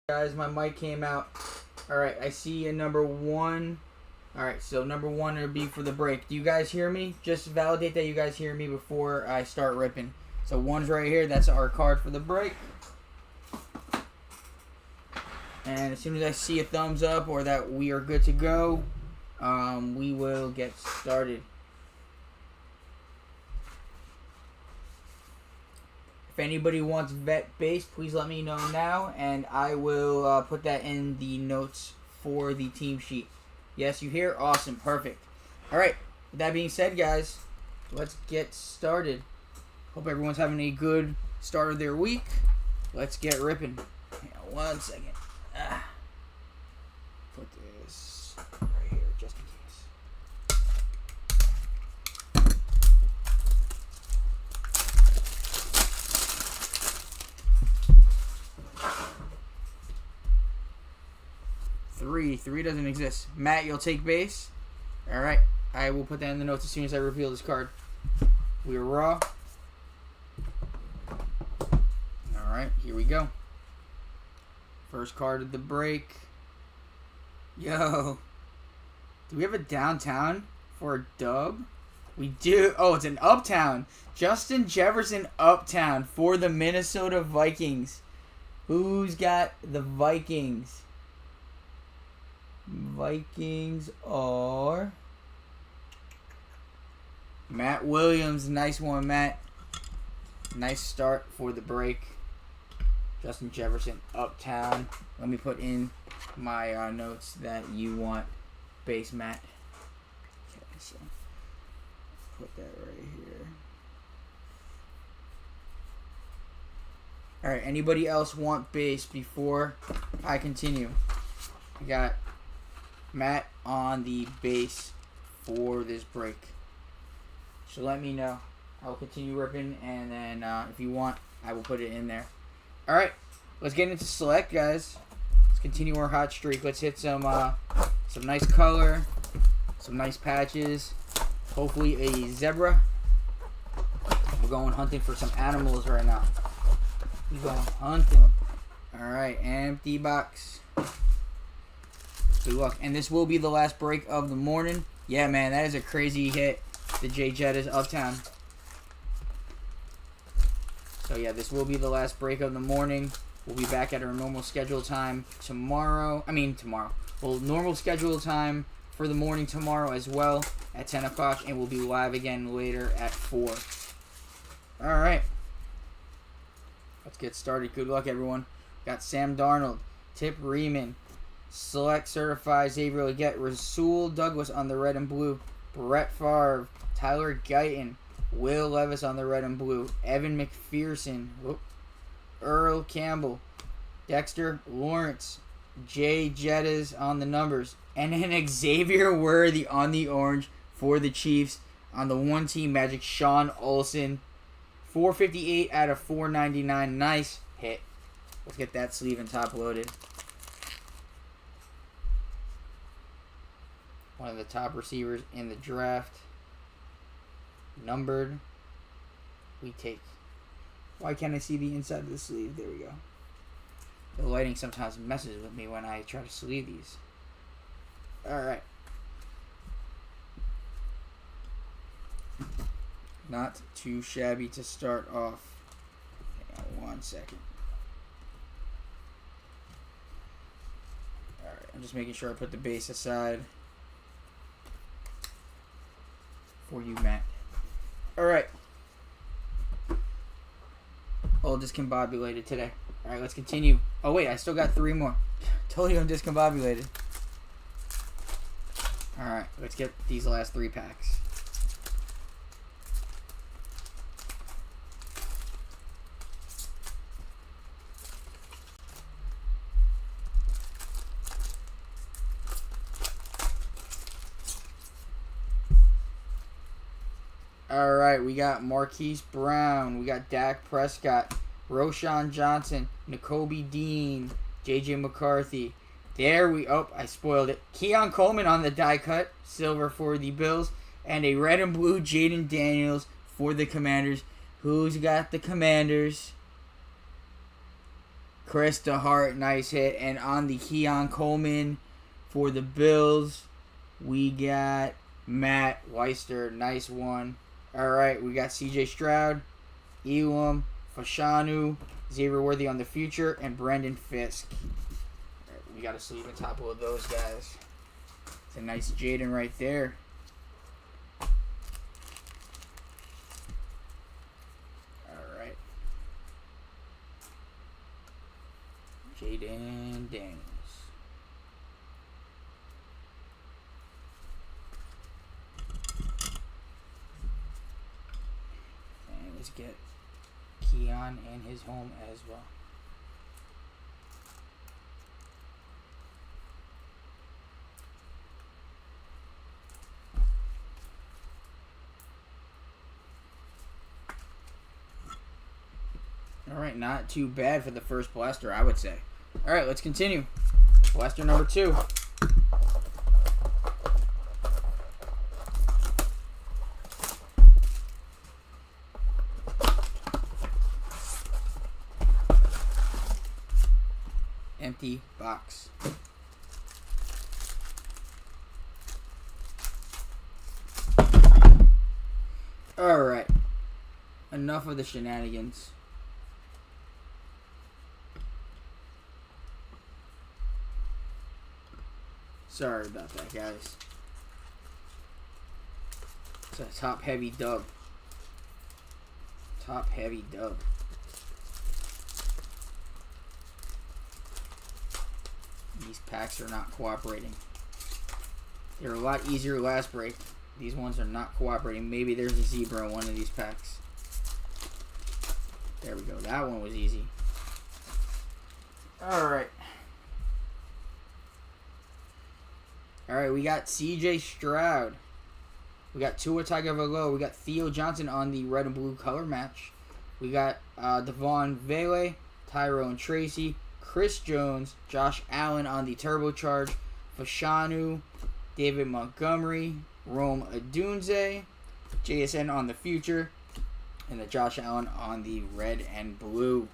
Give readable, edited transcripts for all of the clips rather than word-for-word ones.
Guys, my mic came out. Alright, I see a number one. Alright, so number one would be for the break. Do you guys hear me? Just validate that you guys hear me before I start ripping. So one's right here. That's our card for the break. And as soon as I see a thumbs up or that we are good to go, we will get started. If anybody wants vet base, please let me know now, and I will put that in the notes for the team sheet. Yes, you hear? Awesome. Perfect. All right. With that being said, guys, let's get started. Hope everyone's having a good start of their week. Let's get ripping. Hang on 1 second. Put this right here just in case. Three doesn't exist. Matt, you'll take base. All right. I will put that in the notes as soon as I reveal this card. We're raw. All right, here we go. First card of the break. Yo. Do we have a downtown for a dub? We do. Oh, it's an uptown. Justin Jefferson uptown for the Minnesota Vikings. Who's got the Vikings? Vikings are Matt Williams. Nice one, Matt. Nice start for the break. Justin Jefferson, Uptown. Let me put in my notes that you want base, Matt. Okay, so put that right here. Alright, anybody else want base before I continue? I got Matt on the base for this break. So let me know. I'll continue ripping, and then if you want, I will put it in there. Alright, let's get into select, guys. Let's continue our hot streak. Let's hit some nice color, some nice patches, hopefully a zebra. We're going hunting for some animals right now. We're going hunting. Alright, empty box. Good luck. And this will be the last break of the morning. Yeah, man, that is a crazy hit. The J Jettas Uptown. So yeah, this will be the last break of the morning. We'll be back at our normal schedule time tomorrow. Well, normal schedule time for the morning tomorrow as well at 10 o'clock. And we'll be live again later at 4. Alright. Let's get started. Good luck, everyone. Got Sam Darnold, Tip Riemann, Select Certified Xavier Legette, Rasul Douglas on the red and blue, Brett Favre, Tyler Guyton, Will Levis on the red and blue, Evan McPherson, Earl Campbell, Dexter Lawrence, Jay Jettas on the numbers, and then Xavier Worthy on the orange for the Chiefs. On the one team magic, Sean Olsen. 458 out of 499. Nice hit. Let's get that sleeve and top loaded. One of the top receivers in the draft. Numbered. We take. Why can't I see the inside of the sleeve? There we go. The lighting sometimes messes with me when I try to sleeve these. Alright. Not too shabby to start off. Hang on 1 second. Alright, I'm just making sure I put the base aside for you, Matt. Alright. All discombobulated today. Alright, let's continue. Oh wait, I still got 3 more. Told you I'm discombobulated. Alright, let's get these last 3 packs. Alright, we got Marquise Brown. We got Dak Prescott. Roshan Johnson. Nakobe Dean. J.J. McCarthy. There we... Oh, I spoiled it. Keon Coleman on the die cut. Silver for the Bills. And a red and blue Jaden Daniels for the Commanders. Who's got the Commanders? Chris DeHart. Nice hit. And on the Keon Coleman for the Bills, we got Matt Weister. Nice one. Alright, we got C.J. Stroud, Elam, Fashanu, Xavier Worthy on the future, and Brendan Fisk. Right, we got to sleeve and top of those guys. It's a nice Jaden right there. Alright. Jaden Daniels. Let's get Keon in his home as well. Alright, not too bad for the first blaster, I would say. Alright, let's continue. Blaster number 2. Empty box. Alright. Enough of the shenanigans. Sorry about that, guys. It's a top-heavy dub. Top-heavy dub. These packs are not cooperating. They were a lot easier last break. These ones are not cooperating. Maybe there's a zebra in one of these packs. There we go. That one was easy. Alright. Alright, we got CJ Stroud. We got Tua Tagovailoa. We got Theo Johnson on the red and blue color match. We got Devon Vele, Tyrone Tracy, Chris Jones, Josh Allen on the turbocharge, Fashanu, David Montgomery, Rome Odunze, JSN on the future, and the Josh Allen on the red and blue.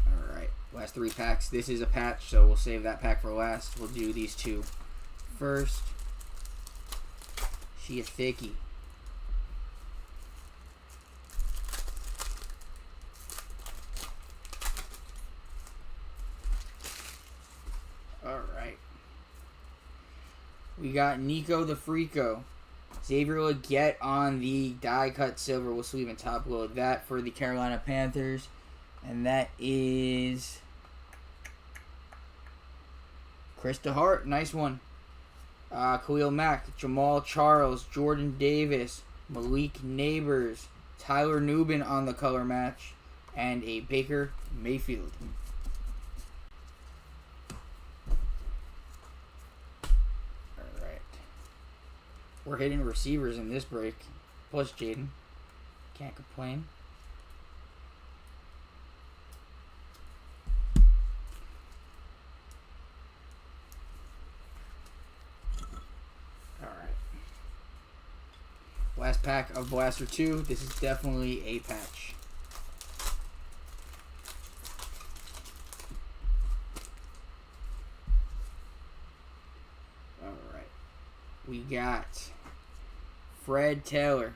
Alright, last 3 packs. This is a patch, so we'll save that pack for last. We'll do these 2 first. She a thickie. Alright. We got Nico the Freako. Xavier Legette on the die-cut silver. We'll sleeve and top load that for the Carolina Panthers. And that is Chris DeHart. Nice one. Khalil Mack, Jamal Charles, Jordan Davis, Malik Neighbors, Tyler Nubin on the color match, and a Baker Mayfield. Alright. We're hitting receivers in this break. Plus Jaden. Can't complain. Last pack of Blaster 2. This is definitely a patch. Alright. We got Fred Taylor,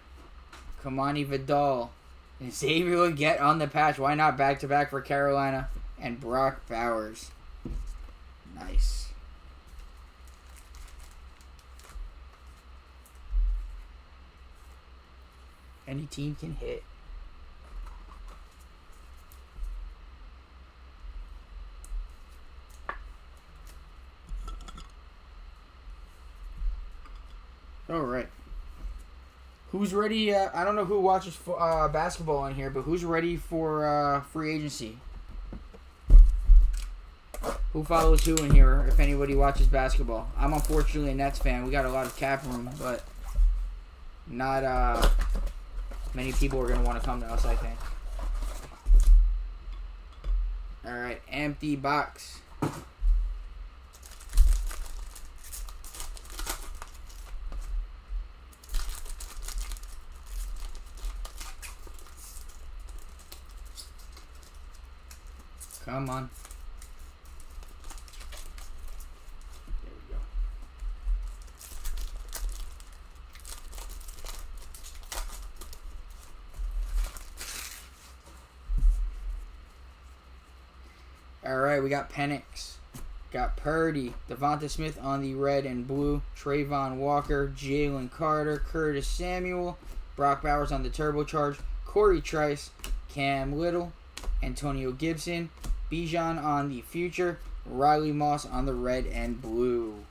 Kamani Vidal, and Xavier Legette on the patch. Why not back-to-back for Carolina? And Brock Bowers. Nice. Any team can hit. All right. Who's ready? I don't know who watches basketball in here, but who's ready for free agency? Who follows who in here, if anybody watches basketball? I'm unfortunately a Nets fan. We got a lot of cap room, but not many people are going to want to come to us, I think. Alright, empty box. Come on. There we go. Alright, we got Penix. Got Purdy. Devonta Smith on the red and blue. Trayvon Walker. Jalen Carter. Curtis Samuel. Brock Bowers on the turbocharge. Corey Trice. Cam Little. Antonio Gibson. Bijan on the future. Riley Moss on the red and blue.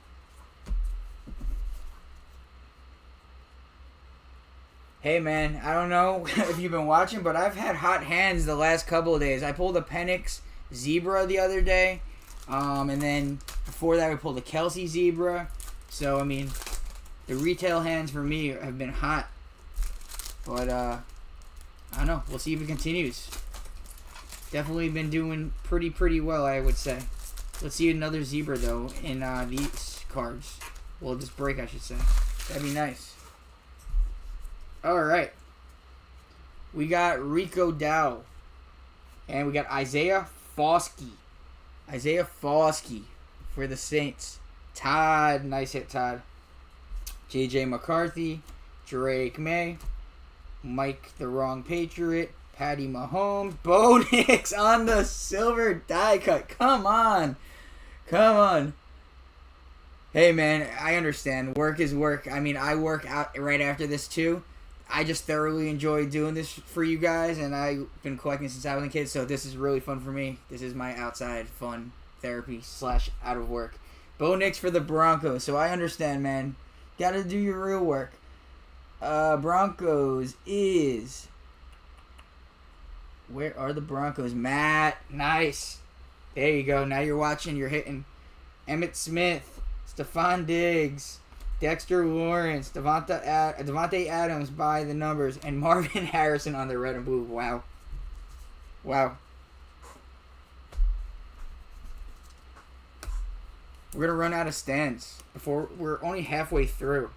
Hey man, I don't know if you've been watching, but I've had hot hands the last couple of days. I pulled a Penix Zebra the other day. And then before that, I pulled a Kelsey Zebra. So, I mean, the retail hands for me have been hot. But, I don't know. We'll see if it continues. Definitely been doing pretty well, I would say. Let's see another Zebra, though, in these cards. Well, this break, I should say. That'd be nice. Alright. We got Rico Dow. And we got Isaiah Foskey. Isaiah Foskey for the Saints. Todd. Nice hit, Todd. J.J. McCarthy. Drake May. Mike the Wrong Patriot. Patty Mahomes. Bo Nix on the silver die cut. Come on. Come on. Hey, man, I understand. Work is work. I mean, I work out right after this, too. I just thoroughly enjoy doing this for you guys, and I've been collecting since I was a kid, so this is really fun for me. This is my outside fun therapy / out of work. Bo Nix for the Broncos, so I understand, man. Gotta do your real work. Broncos is... Where are the Broncos? Matt, nice. There you go. Now you're watching, you're hitting. Emmitt Smith, Stephon Diggs, Dexter Lawrence, Devontae Adams by the numbers, and Marvin Harrison on the red and blue. Wow. Wow. We're going to run out of stands before we're only halfway through.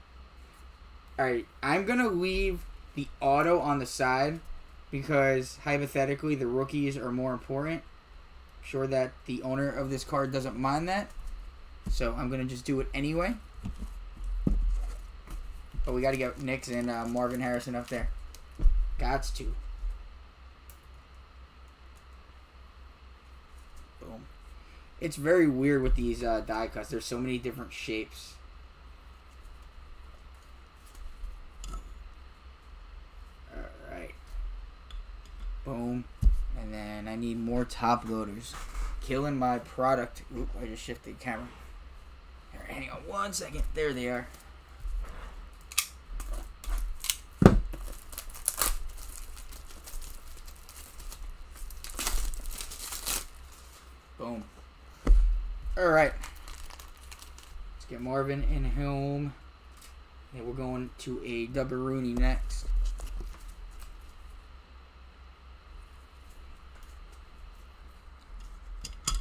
Alright, I'm going to leave the auto on the side because hypothetically the rookies are more important. I'm sure that the owner of this card doesn't mind that. So I'm going to just do it anyway. But we got to get Knicks and Marvin Harrison up there. Gots to. Boom. It's very weird with these die cuts. There's so many different shapes. Alright. Boom. And then I need more top loaders. Killing my product. Oop, I just shifted the camera. Alright, hang on 1 second. There they are. Boom. Alright. Let's get Marvin in home. And we're going to a double Rooney next.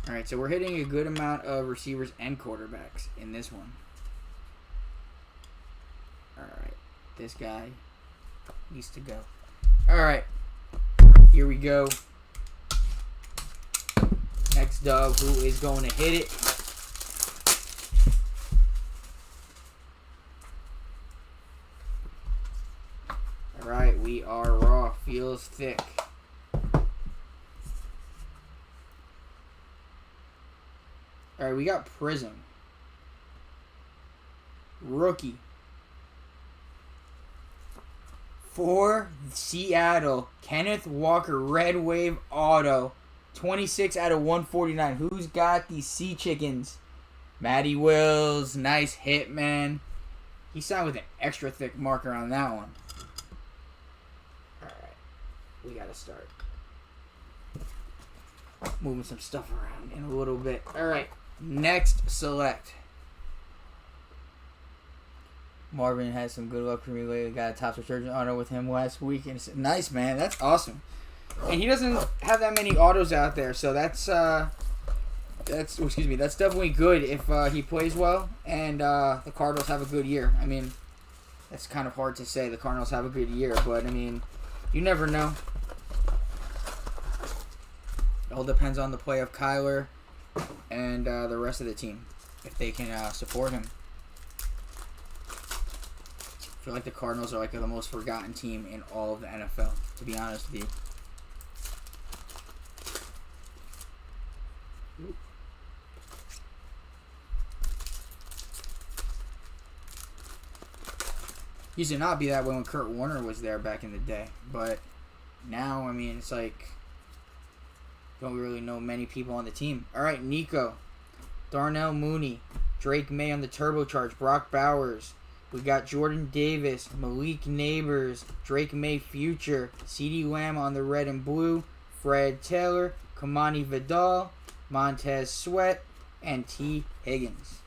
Alright, so we're hitting a good amount of receivers and quarterbacks in this one. Alright. This guy needs to go. Alright. Here we go. Next dog, who is going to hit it? Alright, we are raw. Feels thick. Alright, we got Prism. Rookie. For Seattle, Kenneth Walker, Red Wave Auto. 26 out of 149. Who's got these Sea Chickens? Matty Wills. Nice hit, man. He signed with an extra thick marker on that one. Alright. We gotta start moving some stuff around in a little bit. Alright. Next select. Marvin has some good luck for me lately. Got a top resurgent auto with him last week. And it's nice, man. That's awesome. And he doesn't have that many autos out there, so that's definitely good if he plays well and the Cardinals have a good year. I mean, that's kind of hard to say the Cardinals have a good year, but I mean, you never know. It all depends on the play of Kyler and the rest of the team, if they can support him. I feel like the Cardinals are like the most forgotten team in all of the NFL, to be honest with you. Used to not be that way when Kurt Warner was there back in the day, but now, I mean, it's like don't really know many people on the team. All right, Nico, Darnell Mooney, Drake May on the turbocharge, Brock Bowers. We got Jordan Davis, Malik Neighbors, Drake May Future, CeeDee Lamb on the red and blue, Fred Taylor, Kamani Vidal, Montez Sweat, and T. Higgins.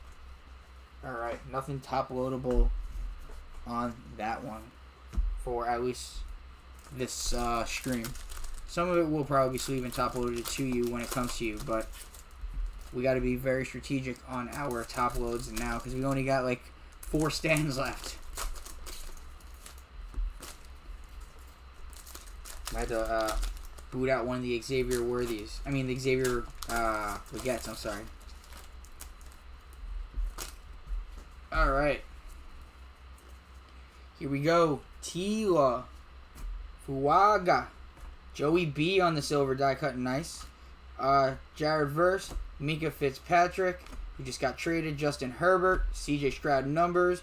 Alright, nothing top loadable on that one for at least this stream. Some of it will probably be sleeve and top loaded to you when it comes to you, but we got to be very strategic on our top loads now because we only got like 4 stands left. I had to boot out one of the Xavier Worthies. I mean, the Xavier Legettes, I'm sorry. Alright. Here we go. Tila. Fuaga. Joey B on the silver die cut. Nice. Jared Verse. Minka Fitzpatrick, who just got traded. Justin Herbert. CJ Stroud numbers.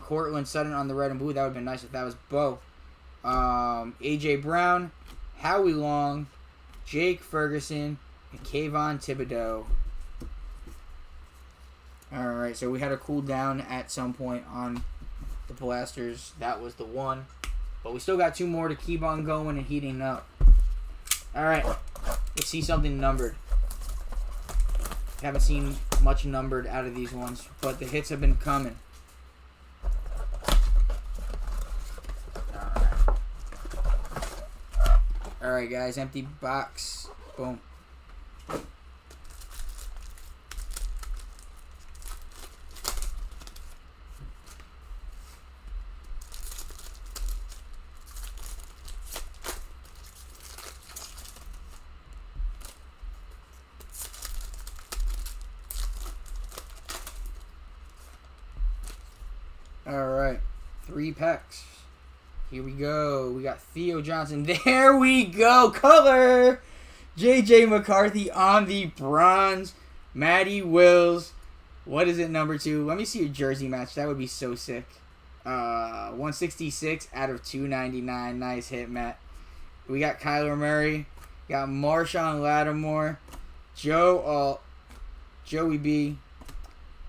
Cortland Sutton on the red and blue. That would have been nice if that was Bo. A.J. Brown. Howie Long. Jake Ferguson. And Kayvon Thibodeau. Alright, so we had a cool down at some point on the blasters. That was the one. But we still got 2 more to keep on going and heating up. Alright, let's see something numbered. Haven't seen much numbered out of these ones, but the hits have been coming. Alright guys, empty box. Boom. Alright, 3 packs. Here we go. We got Theo Johnson. There we go. Color. J.J. McCarthy on the bronze. Matty Wills. What is it, number 2? Let me see a jersey match. That would be so sick. 166 out of 299. Nice hit, Matt. We got Kyler Murray. We got Marshawn Lattimore. Joey B.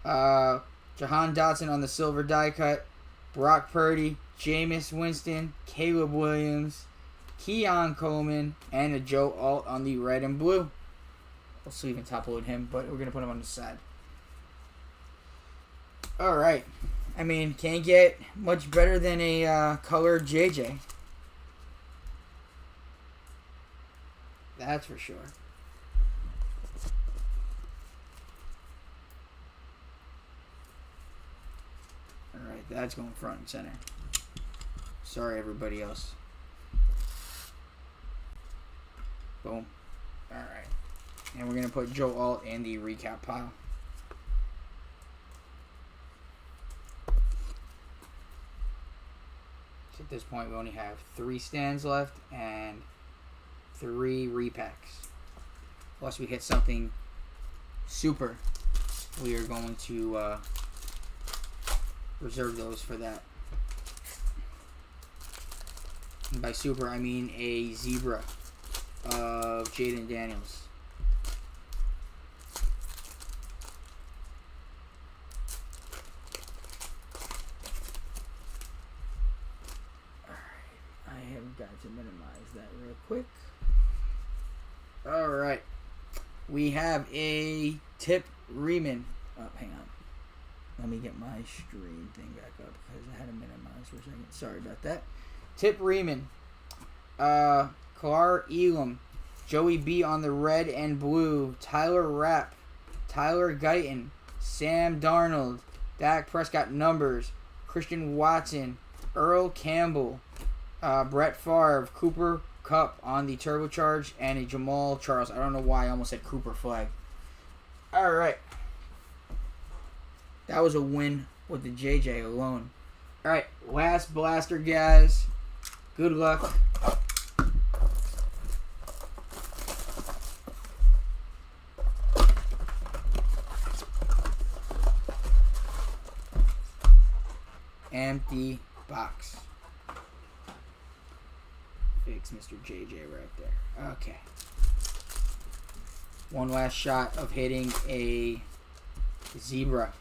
Jahan Dotson on the silver die cut. Brock Purdy. Jameis Winston. Caleb Williams. Keon Coleman. And a Joe Alt on the red and blue. We'll sleeve and top load him, but we're going to put him on the side. Alright. I mean, can't get much better than a colored JJ. That's for sure. Alright, that's going front and center. Sorry, everybody else. Boom. Alright. And we're going to put Joe Alt in the recap pile. So at this point, we only have 3 stands left and 3 repacks. Unless we hit something super, we are going to reserve those for that. And by super, I mean a zebra of Jaden Daniels. Alright, I have got to minimize that real quick. Alright, we have a Tip Riemann. Oh, hang on. Let me get my stream thing back up because I had to minimize for a second. Sorry about that. Tip Riemann. Clark Elam. Joey B on the red and blue. Tyler Rapp. Tyler Guyton. Sam Darnold. Dak Prescott numbers. Christian Watson. Earl Campbell. Brett Favre. Cooper Kupp on the turbocharge. And a Jamal Charles. I don't know why I almost said Cooper Flag. Alright. That was a win with the JJ alone. Alright, last blaster, guys. Good luck. Empty box. Fix Mr. JJ right there. Okay. One last shot of hitting a zebra.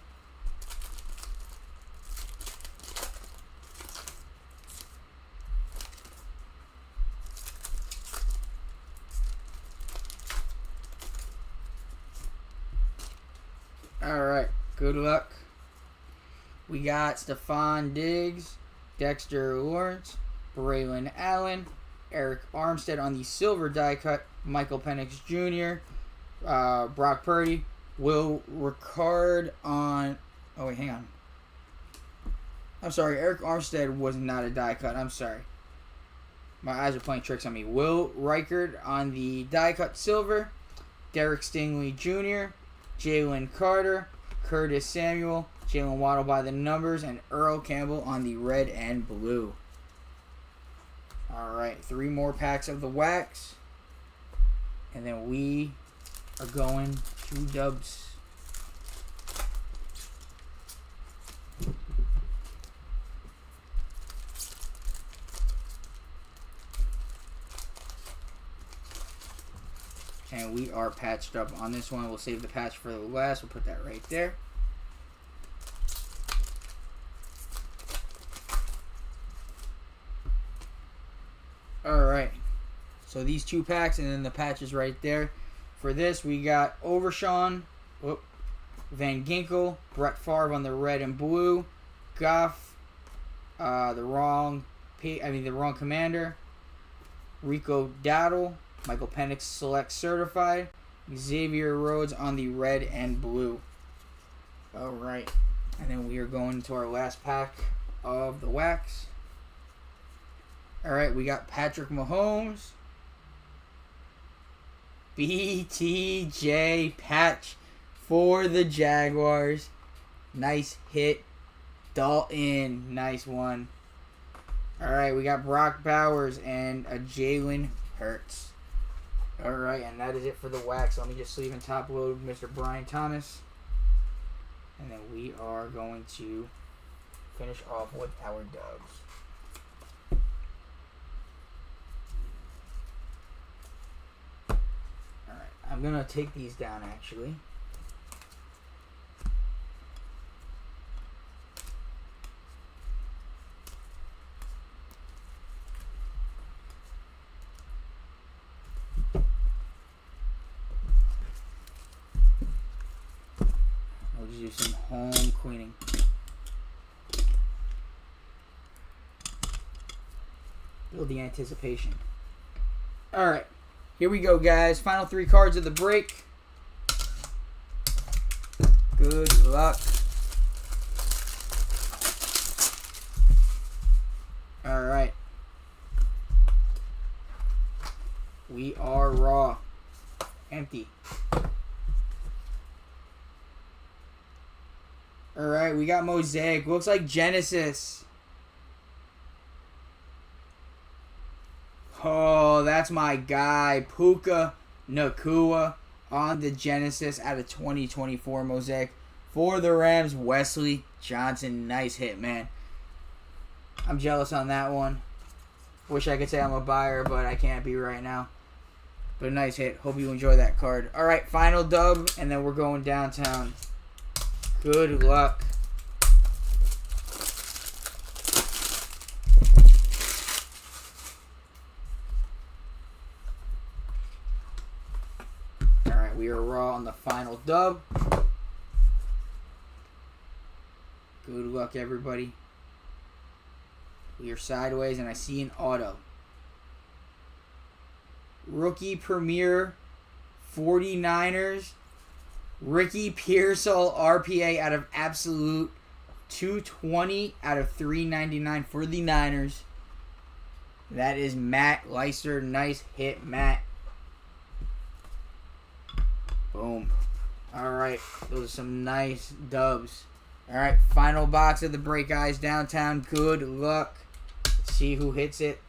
Alright, good luck. We got Stephon Diggs, Dexter Lawrence, Braylon Allen, Eric Armstead on the silver die cut, Michael Penix Jr., Brock Purdy, Will Ricard on... Oh, wait, hang on. I'm sorry, Eric Armstead was not a die cut. I'm sorry. My eyes are playing tricks on me. Will Reichard on the die cut silver, Derek Stingley Jr., Jalen Carter, Curtis Samuel, Jalen Waddle by the numbers, and Earl Campbell on the red and blue. Alright, 3 more packs of the wax. And then we are going 2 dubs. And we are patched up on this one. We'll save the patch for the last. We'll put that right there. Alright. So these 2 packs and then the patches right there. For this, we got Overshawn, Van Ginkel, Brett Favre on the red and blue, Goff, the wrong commander, Rico Dowdle, Michael Penix Select Certified, Xavier Rhodes on the red and blue. Alright. And then we are going to our last pack of the wax. Alright, we got Patrick Mahomes. BTJ patch for the Jaguars. Nice hit. Dalton. Nice one. Alright, we got Brock Bowers and a Jalen Hurts. Alright, and that is it for the wax. Let me just sleeve and top load Mr. Brian Thomas. And then we are going to finish off with our dubs. I'm going to take these down, actually. I'll just do some home cleaning. Build the anticipation. Alright. Here we go, guys. Final 3 cards of the break. Good luck. Alright. We are raw. Empty. Alright, we got Mosaic. Looks like Genesis. Oh, that's my guy, Puka Nacua on the Genesis out of 2024 Mosaic. For the Rams, Wesley Johnson. Nice hit, man. I'm jealous on that one. Wish I could say I'm a buyer, but I can't be right now. But a nice hit. Hope you enjoy that card. All right, final dub, and then we're going downtown. Good luck. We are raw on the final dub. Good luck, everybody. We are sideways, and I see an auto. Rookie Premier 49ers. Ricky Pearsall RPA out of Absolute. 220 out of 399 for the Niners. That is Matt Leister. Nice hit, Matt. Boom. Alright. Those are some nice dubs. Alright. Final box of the break, guys. Downtown. Good luck. Let's see who hits it.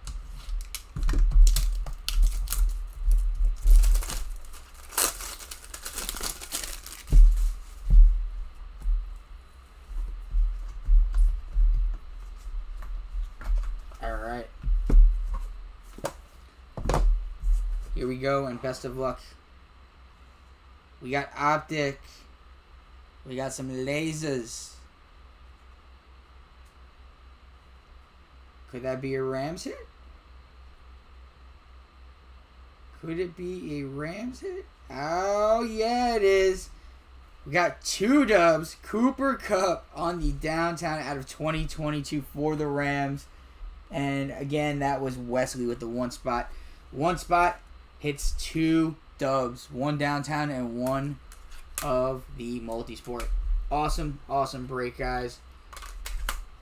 Alright. Here we go, and best of luck. We got Optic. We got some lasers. Could that be a Rams hit? Could it be a Rams hit? Oh, yeah, it is. We got 2 dubs. Cooper Kupp on the downtown out of 2022 for the Rams. And, again, that was Wesley with the 1 spot. 1 spot hits 2 dubs, 1 downtown and 1 of the multi-sport. Awesome, awesome break, guys.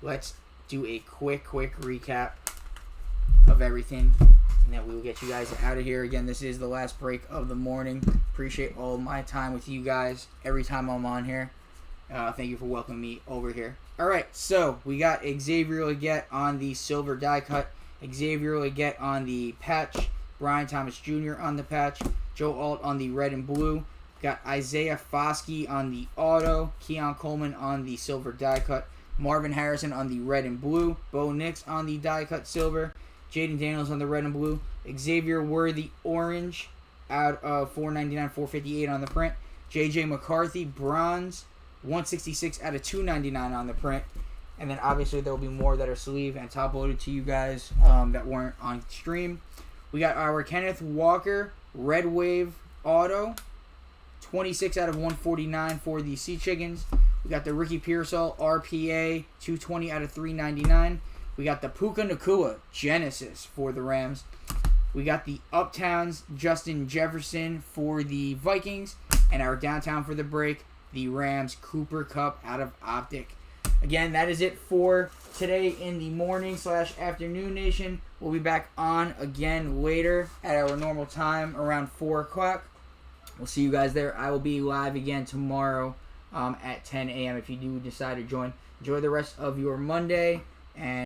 Let's do a quick recap of everything, and then we will get you guys out of here. Again, this is the last break of the morning. Appreciate all my time with you guys every time I'm on here. Thank you for welcoming me over here. Alright, so we got Xavier Legette on the silver die cut, Xavier Legette on the patch, Brian Thomas Jr. on the patch, Joe Alt on the red and blue, Got Isaiah Foskey on the auto, Keon Coleman on the silver die cut, Marvin Harrison on the red and blue, Bo Nix on the die cut silver, Jaden Daniels on the red and blue, Xavier Worthy orange out of 499, 458 on the print, JJ McCarthy bronze, 166 out of 299 on the print. And then obviously there will be more that are sleeve and top loaded to you guys that weren't on stream. We got our Kenneth Walker Red Wave auto, 26 out of 149 for the Sea Chickens. We got the Ricky Pearsall RPA, 220 out of 399. We got the Puka Nacua Genesis for the Rams. We got the Uptowns Justin Jefferson for the Vikings. And our downtown for the break, the Rams Cooper Kupp out of Optic. Again, that is it for today in the morning / afternoon nation. We'll be back on again later at our normal time around 4 o'clock. We'll see you guys there. I will be live again tomorrow at 10 a.m. if you do decide to join. Enjoy the rest of your Monday. And